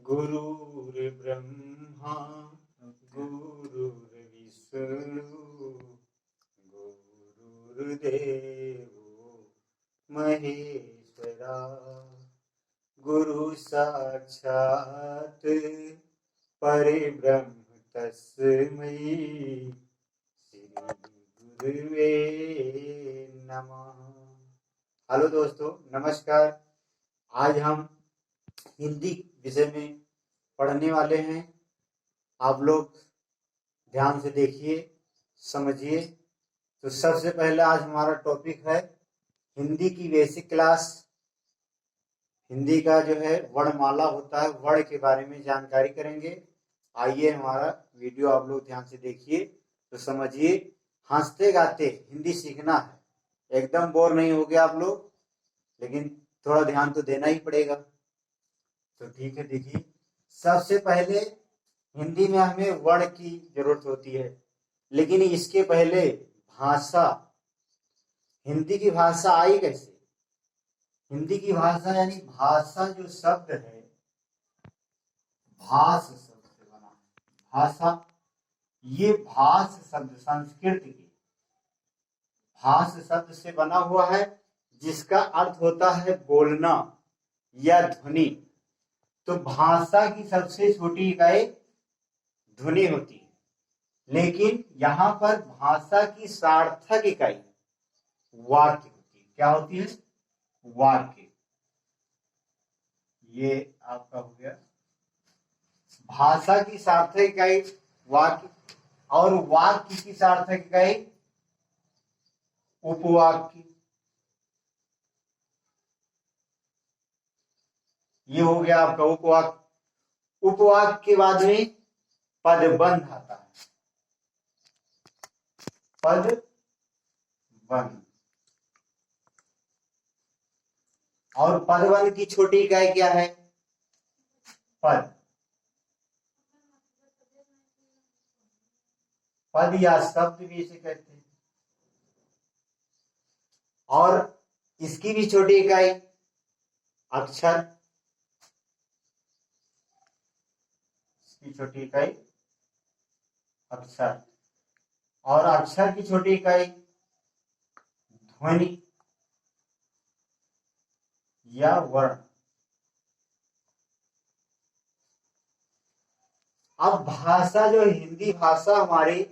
गुरुर्ब्रह्मा गुरुर्विष्णु गुरुर्देवो महेश्वरा गुरु साक्षात् परब्रह्म तस्मै श्री गुरुवे नमः। हेलो दोस्तों, नमस्कार। आज हम हिंदी विषय में पढ़ने वाले हैं। आप लोग ध्यान से देखिए, समझिए। तो सबसे पहले आज हमारा टॉपिक है हिंदी की बेसिक क्लास। हिंदी का जो है वर्णमाला होता है, वर्ण के बारे में जानकारी करेंगे। आइए हमारा वीडियो आप लोग ध्यान से देखिए तो समझिए। हंसते गाते हिंदी सीखना है, एकदम बोर नहीं हो गया आप लोग, लेकिन थोड़ा ध्यान तो देना ही पड़ेगा। तो ठीक है, देखिए। सबसे पहले हिंदी में हमें वर्ण की जरूरत होती है, लेकिन इसके पहले भाषा। हिंदी की भाषा आई कैसे? हिंदी की भाषा यानी भाषा जो शब्द है, भाष शब्द से बना है। भाषा, ये भाष शब्द संस्कृत की भाष शब्द से बना हुआ है, जिसका अर्थ होता है बोलना या ध्वनि। तो भाषा की सबसे छोटी इकाई ध्वनि होती है, लेकिन यहाँ पर भाषा की सार्थक इकाई वाक्य होती है। क्या होती है? वाक्य। ये आपका हो गया भाषा की सार्थक इकाई वाक्य, और वाक्य की सार्थक इकाई उपवाक्य। ये हो गया आपका उपवाक्य। उपवाक्य के बाद में पदबंध आता है। पदबंध। और पदबंध की छोटी इकाई क्या है? पद। पद या शब्द भी इसे कहते हैं। और इसकी भी छोटी इकाई अक्षर। इसकी छोटी इकाई अक्षर। और अक्षर की छोटी इकाई ध्वनि या वर्ण। अब भाषा जो हिंदी भाषा हमारी,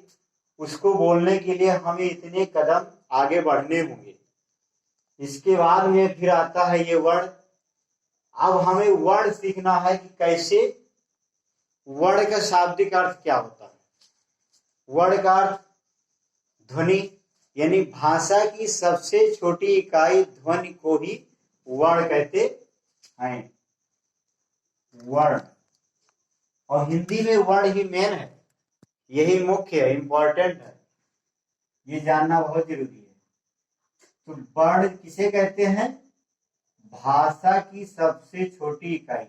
उसको बोलने के लिए हमें इतने कदम आगे बढ़ने होंगे। इसके बाद में फिर आता है ये वर्ण। अब हमें वर्ण सीखना है कि कैसे, वर्ण का शाब्दिक अर्थ क्या होता है। वर्ण का अर्थ ध्वनि, यानी भाषा की सबसे छोटी इकाई ध्वनि को ही वर्ण कहते हैं। वर्ण। और हिंदी में वर्ण ही मेन है, यही मुख्य है, इंपॉर्टेंट है। ये जानना बहुत जरूरी है। तो वर्ण किसे कहते हैं? भाषा की सबसे छोटी इकाई।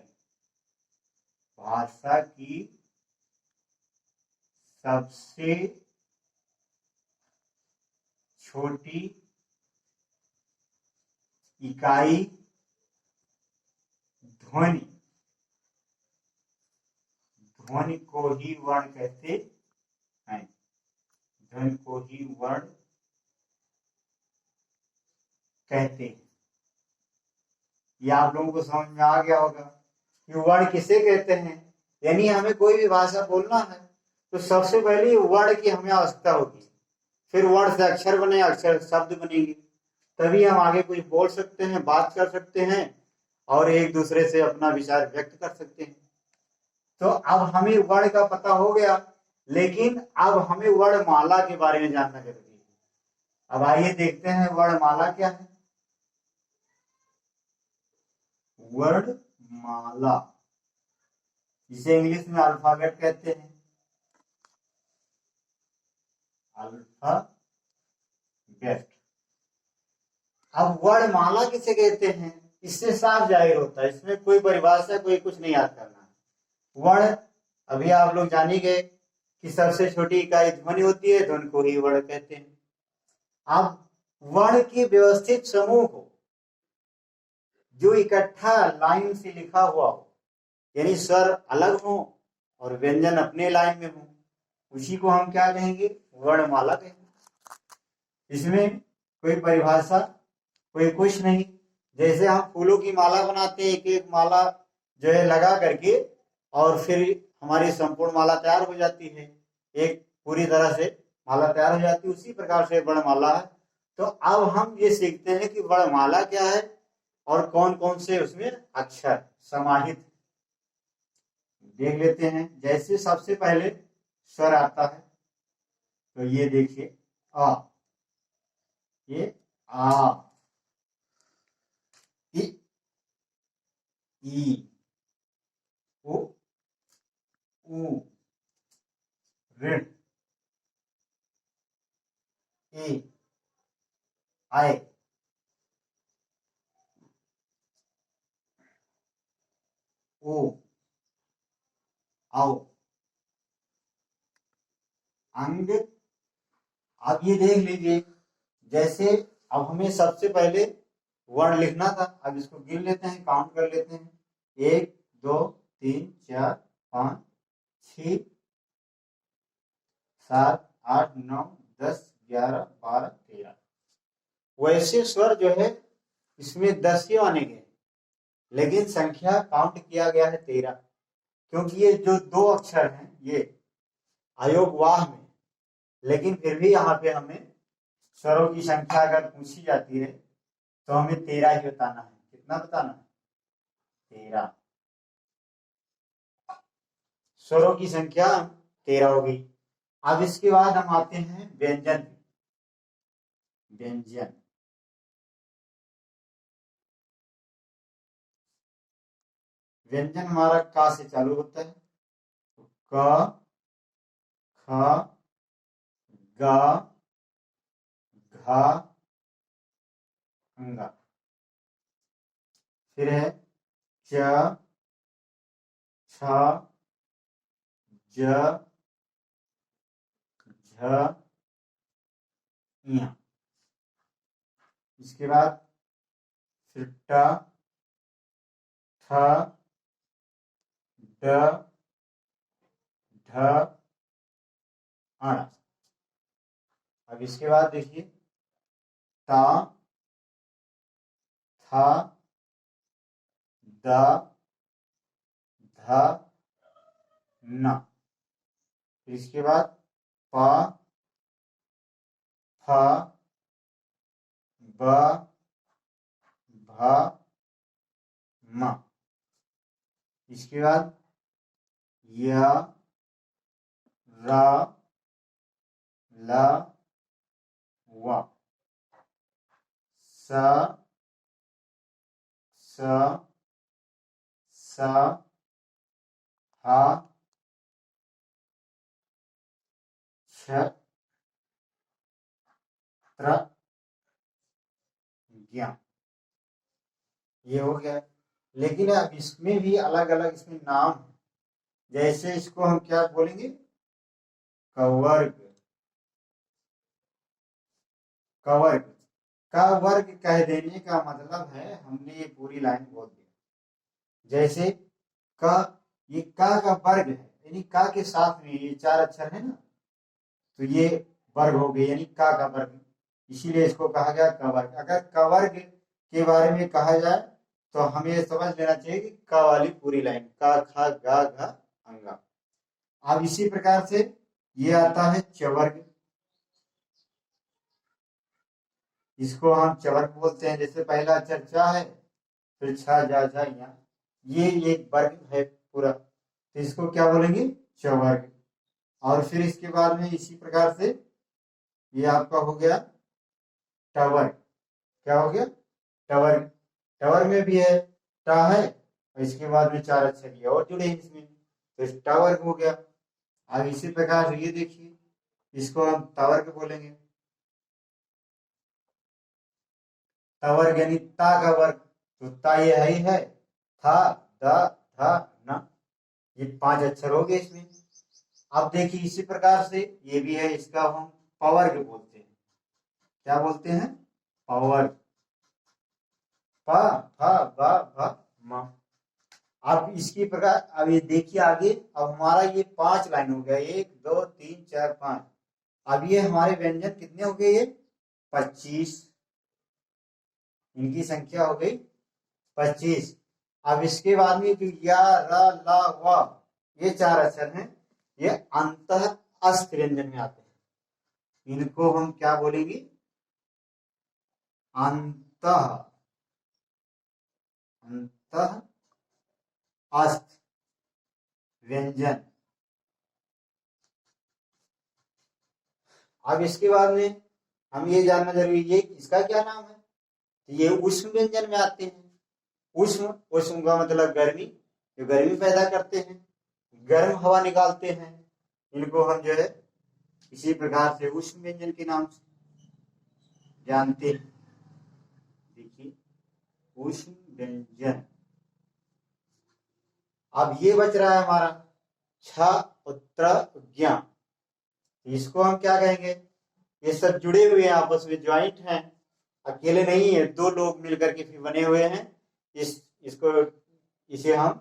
भाषा की सबसे छोटी इकाई ध्वनि। ध्वनि को ही वर्ण कहते हैं। ध्वनि को ही वर्ण कहते हैं। ये आप लोगों को समझ में आ गया होगा कि वर्ण किसे कहते हैं। यानी हमें कोई भी भाषा बोलना है तो सबसे पहले वर्ण की हमें आवश्यकता होगी। फिर वर्ण से अक्षर बने, अक्षर शब्द बनेंगे, तभी हम आगे कुछ बोल सकते हैं, बात कर सकते हैं और एक दूसरे से अपना विचार व्यक्त कर सकते हैं। तो अब हमें वर्ण का पता हो गया, लेकिन अब हमें वर्णमाला के बारे में जानना जरूरी है। अब आइए देखते हैं वर्णमाला क्या है। वर्णमाला, जिसे इंग्लिश में अल्फाबेट कहते हैं। अल्फाबेट। अब वर्णमाला किसे कहते हैं? इससे साफ जाहिर होता है, इसमें कोई परिभाषा, कोई कुछ नहीं याद करना है। वर्ण अभी आप लोग जान ही गए कि सबसे छोटी इकाई ध्वनि होती है, ध्वनि को ही वर्ण कहते हैं। अब वर्ण के व्यवस्थित समूह को जो इकट्ठा लाइन से लिखा हुआ हो, यानी स्वर अलग हो और व्यंजन अपने लाइन में हो, उसी को हम क्या कहेंगे, वर्णमाला कहेंगे। इसमें कोई परिभाषा, कोई कुछ नहीं। जैसे हम फूलों की माला बनाते हैं, एक एक माला जो है लगा करके, और फिर हमारी संपूर्ण माला तैयार हो जाती है, एक पूरी तरह से माला तैयार हो जाती है, उसी प्रकार से वर्णमाला है। तो अब हम ये सीखते हैं कि वर्णमाला क्या है और कौन कौन से उसमें अक्षर समाहित देख लेते हैं। जैसे सबसे पहले स्वर आता है, तो ये देखिए आ, ये आ, इ, ई, उ, ऊ, ऋण, ए, आए, ओ, आओ, अंग। अब ये देख लीजिए, जैसे अब हमें सबसे पहले वर्ण लिखना था, अब इसको गिन लेते हैं, काउंट कर लेते हैं। 1 2 3 4 5 6 7 8 9 10 11 12 13। वैसे स्वर जो है इसमें 10 ही माने गए, लेकिन संख्या काउंट किया गया है 13, क्योंकि ये जो दो अक्षर हैं ये अयोग वाह में, लेकिन फिर भी यहाँ पे हमें स्वरों की संख्या अगर पूछी जाती है तो हमें 13 ही बताना है। कितना बताना है? 13। स्वरों की संख्या 13 हो गई। अब इसके बाद हम आते हैं व्यंजन। व्यंजन व्यंजन हमारा का से चालू होता है, क, ख, ग, घ, ङ। फिर है च, छ, ज, झ, ञ। इसके बाद फिर ट, ठ, ड, ढ, अण। अब इसके बाद देखिए ता, था, द, ध, न। इसके बाद प, फ, ब, भ, म। इसके बाद य, र, ल, व। स, स, स, ह, छ, त्र, ज्ञ। ये हो गया। लेकिन अब इसमें भी अलग अलग इसमें नाम है। जैसे इसको हम क्या बोलेंगे, कवर्ग। कवर्ग का वर्ग कह देने का मतलब है हमने ये पूरी लाइन बोल दी। जैसे क, ये का वर्ग है, यानी का के साथ में ये 4 अक्षर है ना, तो ये वर्ग हो गए, यानी का वर्ग। इसीलिए इसको कहा गया कवर्ग। अगर कवर्ग के बारे में कहा जाए तो हमें समझ लेना चाहिए कि क वाली पूरी लाइन, का, खा, गा, घा, अंगा। अब इसी प्रकार से ये आता है चवर्ग। इसको हम चवर्ग बोलते हैं। जैसे पहला अक्षर च है, फिर छ, जा, झा, या, ये एक वर्ग है पूरा, तो इसको क्या बोलेंगे, चवर्ग। और फिर इसके बाद में इसी प्रकार से ये आपका हो गया टवर्ग। क्या हो गया, टवर्ग। टवर्ग में भी है, टा है और इसके बाद में 4 अक्षर ये और जुड़े हैं इसमें, तो टवर्ग हो गया। अब इसी प्रकार से ये देखिए, इसको हम तवर्ग बोलेंगे। तवर्ग यानी ता का वर्ग, तो ता ये है ही है, था, द, ध, न, ये 5 अक्षर हो गए इसमें। अब देखिए इसी प्रकार से ये भी है, इसका हम पवर्ग बोलते हैं। क्या बोलते हैं, पवर्ग। प, फ, ब, भ, म। अब इसकी प्रकार, अब ये देखिए आगे, अब हमारा ये 5 लाइन हो गया, 1 2 3 4 5। अब ये हमारे व्यंजन कितने हो गए, ये 25, इनकी संख्या हो गई 25। अब इसके बाद में जो या र ला व ये 4 अक्षर हैं, ये अंतः अस्त व्यंजन में आते हैं। इनको हम क्या बोलेंगे, अंतः अंतः अस्त व्यंजन। अब इसके बाद में हम ये जानना जरूरी है इसका क्या नाम है, तो ये उष्ण व्यंजन में आते हैं। उष्ण, उष्ण का मतलब गर्मी, जो गर्मी पैदा करते हैं, गर्म हवा निकालते हैं, इनको हम जो है इसी प्रकार से उष्ण व्यंजन के नाम से जानते हैं। देखिए उष्ण व्यंजन। अब ये बच रहा है हमारा छ उत्तर ज्ञ, इसको हम क्या कहेंगे, ये सब जुड़े हुए हैं आपस में, ज्वाइंट हैं, अकेले नहीं है, दो लोग मिलकर के फिर बने हुए हैं। इसको इसे हम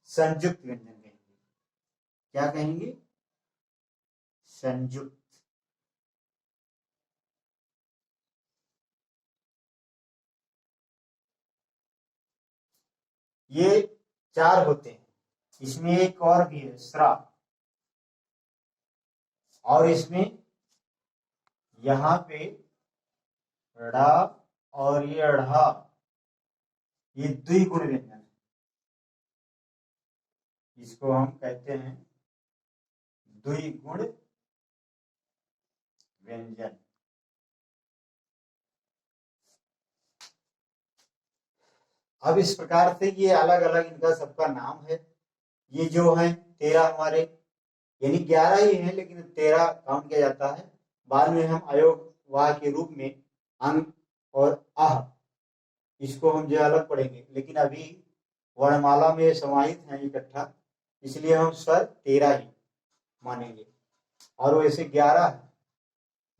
संयुक्त व्यंजन कहेंगे। क्या कहेंगे, संयुक्त। ये 4 होते हैं, इसमें एक और भी है श्रा, और इसमें यहाँ पे ड़ा और ये ढ़ा, ये द्विगुण व्यंजन है, इसको हम कहते हैं द्विगुण व्यंजन। अब इस प्रकार से ये अलग अलग इनका सबका नाम है। ये जो है 13 हमारे, यानी 11 ही है लेकिन 13 काउंट किया जाता है। बाद में हम अयोग वाह के रूप में अंक और आह, इसको हम जो अलग पढ़ेंगे, लेकिन अभी वर्णमाला में समाहित है इकट्ठा, इसलिए हम स्वर 13 ही मानेंगे। और वैसे 11 है,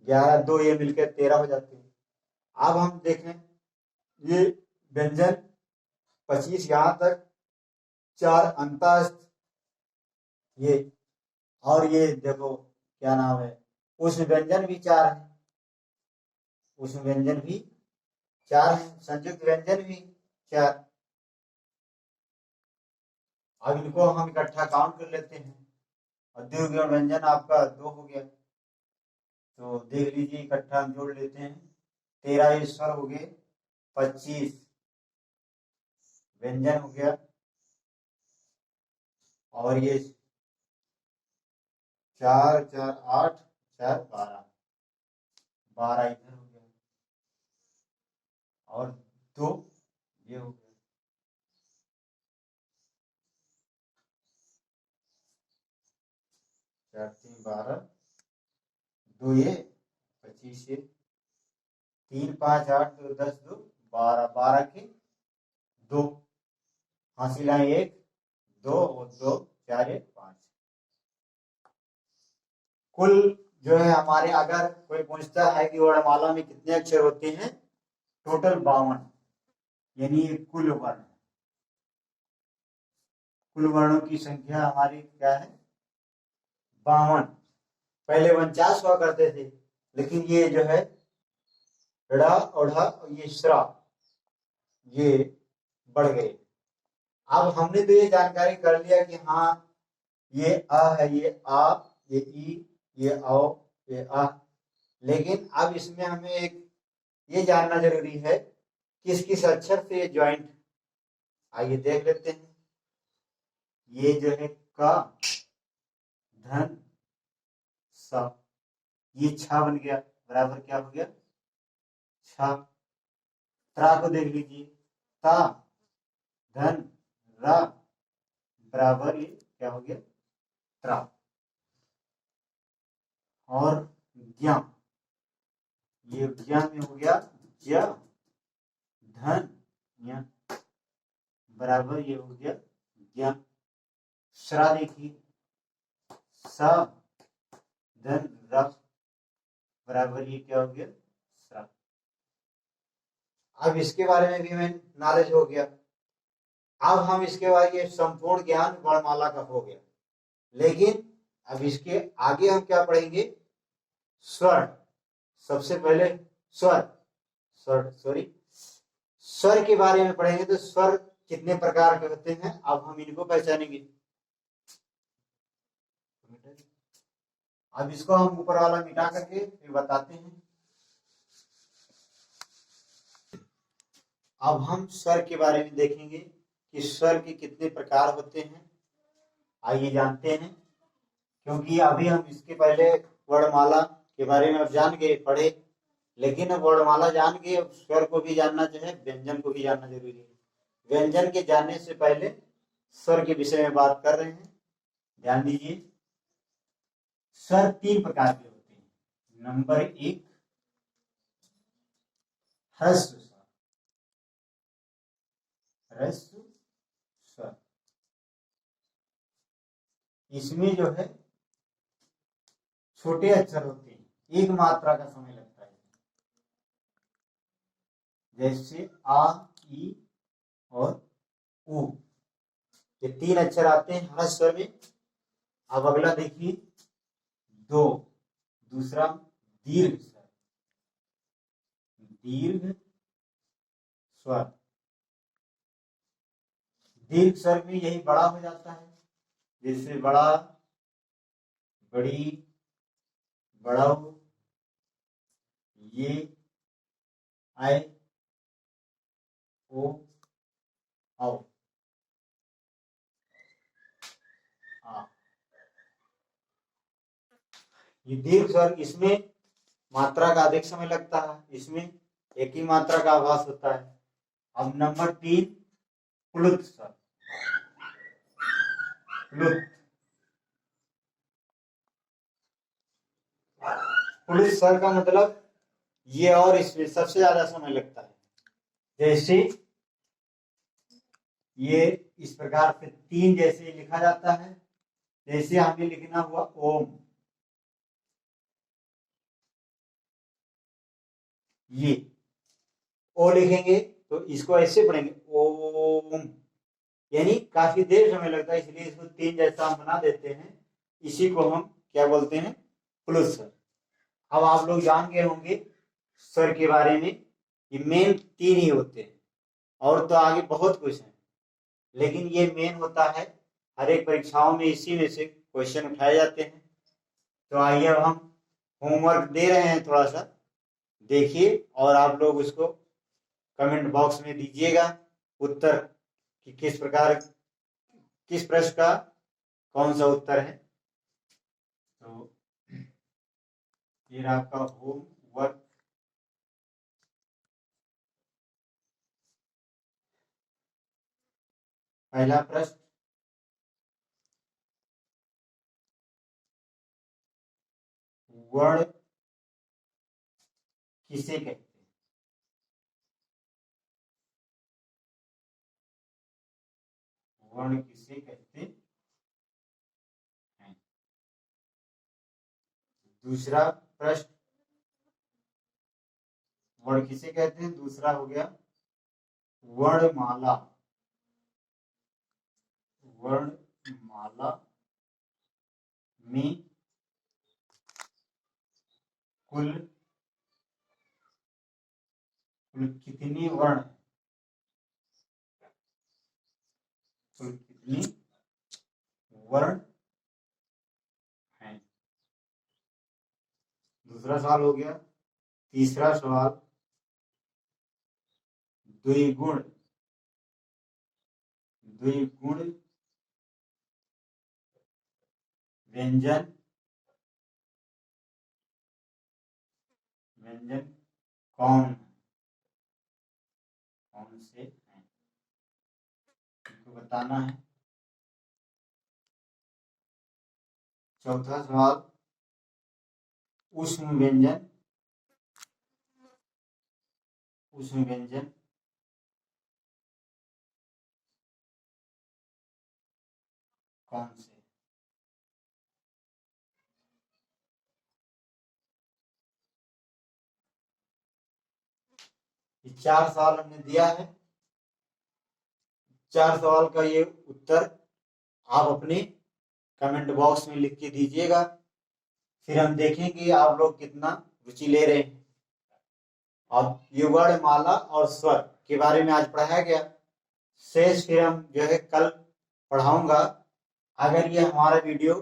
11 2 ये मिलकर 13 हो जाते हैं। अब हम देखें ये व्यंजन 25 यहां तक, 4 अंतस्थ ये, और ये देखो क्या नाम है, उष्ण व्यंजन भी 4 है, उष्ण व्यंजन भी 4 है, संयुक्त व्यंजन भी 4। अब इनको हम इकट्ठा काउंट कर लेते हैं, और द्विगुण व्यंजन आपका 2 हो गया, तो देख लीजिए इकट्ठा हम जोड़ लेते हैं, 13 स्वर हो गए, 25 व्यंजन हो गया, और ये 4 4 8 4 12, 12 इधर हो गया, और 2 ये हो गया, 4 3 12, 2 ये 25 ये 3 5 8 2 10 2 12, 12 के 2 हासिल आए 1 2 और 2 4 1 5। कुल जो है हमारे, अगर कोई पूछता है कि वर्णमाला में कितने अक्षर होते हैं, टोटल 52, यानी कुल वर्ण, कुल वर्णों की संख्या हमारी क्या है, 52। पहले 49 हुआ करते थे, लेकिन ये जो है ड़ा और ढा और ये श्रा, ये बढ़ गए। अब हमने तो ये जानकारी कर लिया कि हाँ ये अ है, ये आ, ये ई, ये औ, ये आ, लेकिन अब इसमें हमें एक ये जानना जरूरी है किस किस अक्षर से ये ज्वाइंट। आइए देख लेते हैं। ये जो है का, धन, सा, ये छा बन गया, बराबर क्या हो गया, छा। त्रा को देख लीजिए, ता, धन, रा, बराबर ये क्या हो गया, त्रा। और ज्ञा, ये ज्ञा में हो गया ज्ञ, धन, ज्ञ, बराबर ये हो गया ज्ञ। श्रा देखिए, सा, धन, रा, बराबर ये क्या हो गया, श्रा। अब इसके बारे में भी हमें नॉलेज हो गया। अब हम इसके बाद ये संपूर्ण ज्ञान वर्णमाला का हो गया, लेकिन अब इसके आगे हम क्या पढ़ेंगे? स्वर। सबसे पहले स्वर स्वर सॉरी स्वर के बारे में पढ़ेंगे। तो स्वर कितने प्रकार के होते हैं, अब हम इनको पहचानेंगे। अब इसको हम ऊपर वाला मिटा करके फिर बताते हैं। अब हम स्वर के बारे में देखेंगे कि स्वर के कितने प्रकार होते हैं, आइए जानते हैं। क्योंकि अभी हम इसके पहले वर्णमाला के बारे में अब जान गए, पढ़े, लेकिन अब वर्णमाला जान गए, अब स्वर को भी जानना जो है, व्यंजन को भी जानना जरूरी है। व्यंजन के जानने से पहले स्वर के विषय में बात कर रहे हैं, ध्यान दीजिए। स्वर तीन प्रकार के होते हैं। नंबर एक, ह्रस्व स्वर। ह्रस्व स्वर, इसमें जो है छोटे अक्षर होते हैं, एक मात्रा का समय लगता है, जैसे आ, ई और उ। ये तीन अक्षर आते हैं ह्रस्व स्वर में। अब अगला देखिए, दो, दूसरा दीर्घ स्वर। दीर्घ स्वर, दीर्घ स्वर में यही बड़ा हो जाता है, जैसे बड़ा, बड़ी, बड़ऊ, ये, आय, ओ, औ, आ। ये दीर्घ स्वर, इसमें मात्रा का अधिक समय लगता है, इसमें एक ही मात्रा का आभास होता है। अब नंबर तीन, प्लुत स्वर। प्लुत, प्लुत स्वर का मतलब ये, और इसमें सबसे ज्यादा समय लगता है। जैसे ये इस प्रकार से तीन जैसे लिखा जाता है, जैसे हमें लिखना हुआ ओम, ये ओ लिखेंगे तो इसको ऐसे पढ़ेंगे ओम, यानी काफी देर समय लगता है, इसलिए इसको तीन जैसा हम बना देते हैं। इसी को हम क्या बोलते हैं? प्लुत स्वर। अब आप लोग जान गए होंगे स्वर के बारे में, ये मेन तीन ही होते हैं, और तो आगे बहुत कुछ है, लेकिन ये मेन होता है। हर एक परीक्षाओं में इसी में से क्वेश्चन उठाए जाते हैं। तो आइए अब हम होमवर्क दे रहे हैं, थोड़ा सा देखिए, और आप लोग उसको कमेंट बॉक्स में दीजिएगा उत्तर, कि किस प्रकार, किस प्रश्न का कौन सा उत्तर है। तो ये आपका होमवर्क। पहला प्रश्न, वर्ण किसे कहते हैं? वर्ण किसे कहते हैं? दूसरा प्रश्न, वर्ण किसे कहते हैं? दूसरा हो गया वर्णमाला। वर्णमाला में कुल कुल कितने वर्ण, कुल कितने वर्ण हैं? दूसरा सवाल हो गया। तीसरा सवाल, द्विगुण, द्विगुण व्यंजन, व्यंजन कौन है, कौन से हैं, इनको बताना है। चौथा सवाल, ऊष्म व्यंजन, ऊष्म व्यंजन कौन से? ये चार सवाल हमने दिया है। 4 सवाल का ये उत्तर आप अपने कमेंट बॉक्स में लिख के दीजिएगा। फिर हम देखें कि आप लोग कितना रुचि ले रहे हैं। अब ये वर्णमाला और स्वर के बारे में आज पढ़ाया गया। शेष फिर हम जो है कल पढ़ाऊंगा। अगर ये हमारा वीडियो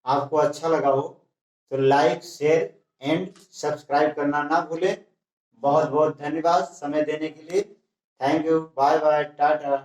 आपको अच्छा लगा हो तो लाइक, शेयर एंड सब्सक्राइब करना ना भूलें। बहुत बहुत धन्यवाद समय देने के लिए। Thank you, bye bye, Tata.